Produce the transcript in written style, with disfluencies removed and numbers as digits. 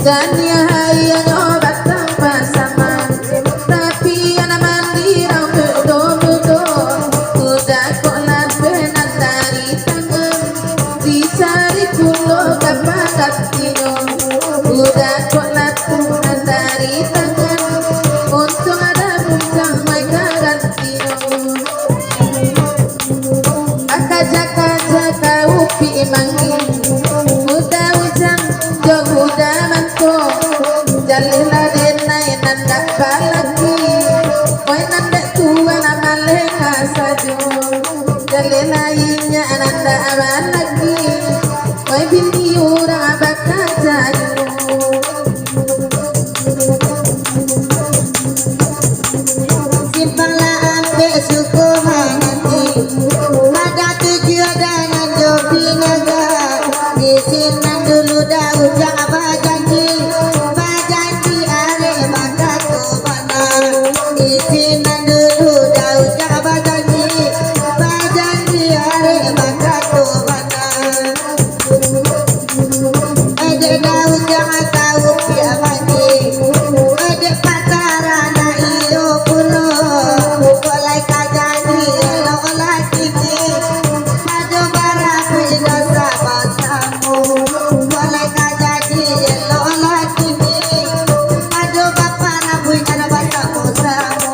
Dan ya haya nyobat tanpa sama, tapi yang mandi rau bedo udah kok benar dari tangan dicari kulo kapakat tino udah kok benar dari tangan untung ada bukan mereka gantino jaka upi mangi udah ujang jauh udah manto jalila denai nanda balaki koi nanda tua nama leha sajo jalila inya nanda balaki koi bini ura bakajayo simpang la ambe suku hangati pada tujuh dengan jopi naga di sini dulu dah ujang apa janji are maka tu mana di sini dulu dah ujang apa janji are maka tu mana ada dah ujang tahu pia mati ada pacaran ilo pulo boleh kajani lo olah tinggi maju barang ilo sama-sama boleh kajani lo olah tinggi maju bapak rabu ada basamu samu